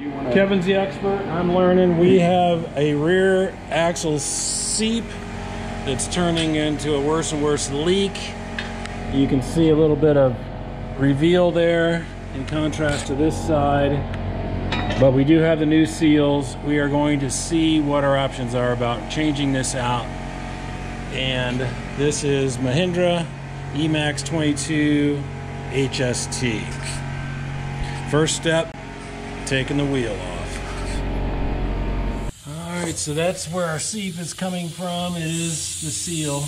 Kevin's the expert. I'm learning. We have a rear axle seep that's turning into a worse and worse leak. You can see a little bit of reveal there in contrast to this side. But we do have the new seals. We are going to see what our options are about changing this out. And this is Mahindra EMACS 22 HST. First step, taking the wheel off. All right, so that's where our seep is coming from, is the seal.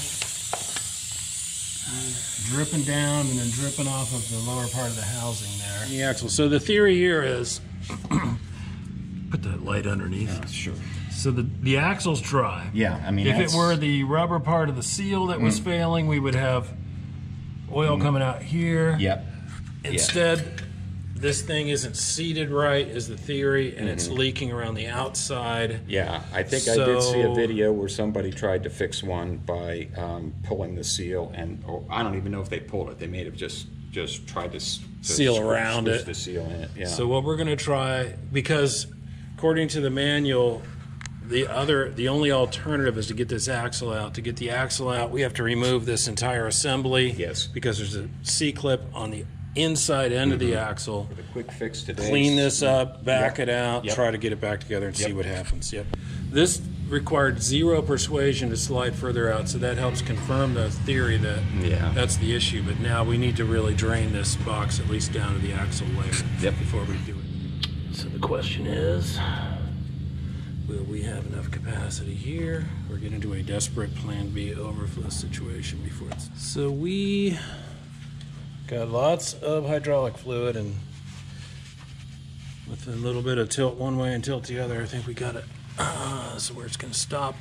Dripping down and then dripping off of the lower part of the housing there. The axle. So the theory here is, put that light underneath. Yeah, sure. So the axle's dry. Yeah, I mean, if it were the rubber part of the seal that was failing, we would have oil coming out here. Yep. Instead, this thing isn't seated right, is the theory, and it's leaking around the outside. Yeah, I think I did see a video where somebody tried to fix one by pulling the seal, and I don't even know if they pulled it. They may have just tried to seal around it. The seal in it. Yeah. So what we're going to try, because according to the manual, the only alternative is to get this axle out. To get the axle out, we have to remove this entire assembly. Yes. Because there's a C-clip on the inside end of the axle. With a quick fix today. Clean this up, back it out, try to get it back together and see what happens. This required zero persuasion to slide further out, so that helps confirm the theory that that's the issue. But now we need to really drain this box at least down to the axle layer before we do it. So the question is, will we have enough capacity here? We're getting into a desperate plan B overflow situation before it's... So we got lots of hydraulic fluid, and with a little bit of tilt one way and tilt the other, I think we got it. So where it's going to stop,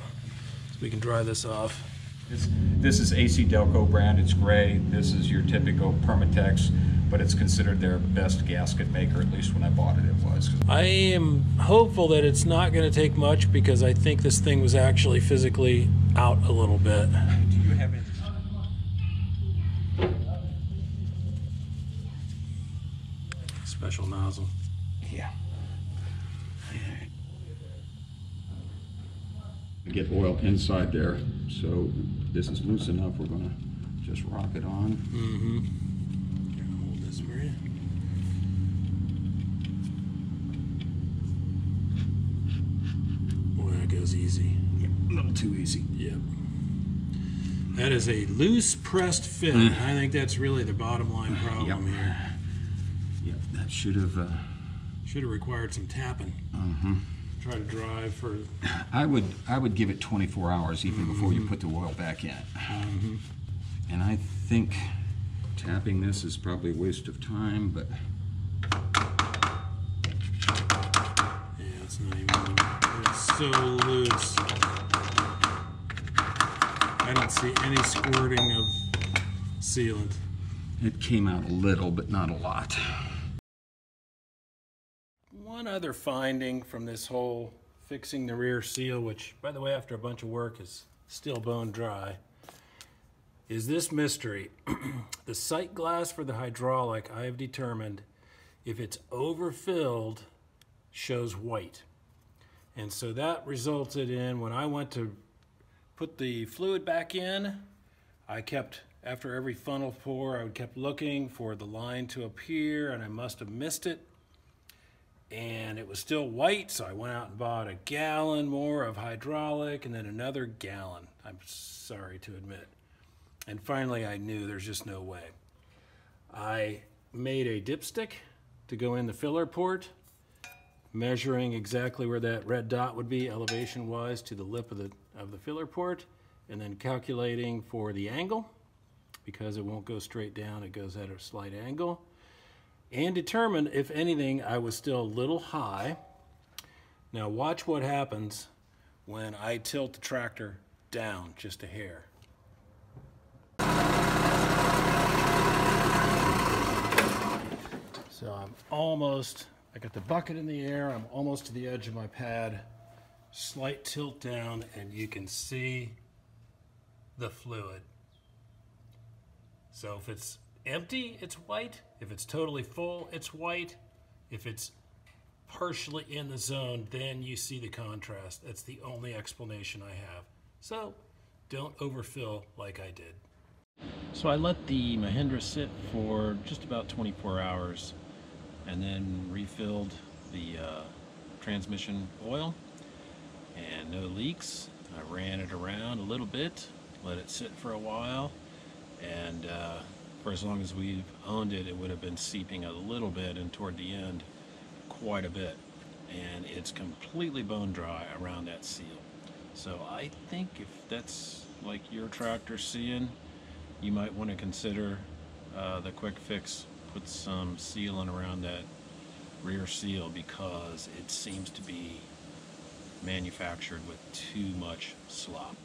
so we can dry this off. This is AC Delco brand. It's gray. This is your typical Permatex, but it's considered their best gasket maker. At least when I bought it, it was. I am hopeful that it's not going to take much, because I think this thing was actually physically out a little bit. Do you have any? Special nozzle. Yeah. Get oil inside there, so this is loose enough. We're going to just rock it on. Hold this for you. Boy, that goes easy. Yep. A little too easy. Yep. That is a loose pressed fit. I think that's really the bottom line problem here. Yep, that should have required some tapping. Try to drive for... I would give it 24 hours even before you put the oil back in. And I think tapping this is probably a waste of time, but... Yeah, it's not even... It's so loose. I don't see any squirting of sealant. It came out a little, but not a lot. One other finding from this whole fixing the rear seal, which, by the way, after a bunch of work is still bone dry, is this mystery. The sight glass for the hydraulic, I have determined, if it's overfilled, shows white. And so that resulted in, when I went to put the fluid back in, I kept, after every funnel pour, I kept looking for the line to appear, and I must have missed it. And it was still white, so I went out and bought a gallon more of hydraulic and then another gallon, I'm sorry to admit. And finally I knew there's just no way. I made a dipstick to go in the filler port, measuring exactly where that red dot would be elevation-wise to the lip of the filler port, and then calculating for the angle, because it won't go straight down, it goes at a slight angle. And determined, if anything, I was still a little high. Now watch what happens when I tilt the tractor down just a hair. So I'm almost, I got the bucket in the air, I'm almost to the edge of my pad, slight tilt down, and you can see the fluid. So if it's empty, it's white. If it's totally full, it's white. If it's partially in the zone, then you see the contrast. That's the only explanation I have. So don't overfill like I did. So I let the Mahindra sit for just about 24 hours and then refilled the transmission oil, and no leaks. I ran it around a little bit, let it sit for a while, and for as long as we've owned it, it would have been seeping a little bit, and toward the end quite a bit, and it's completely bone dry around that seal. So I think if that's like your tractor seeing, you might want to consider the quick fix. Put some sealant around that rear seal, because it seems to be manufactured with too much slop.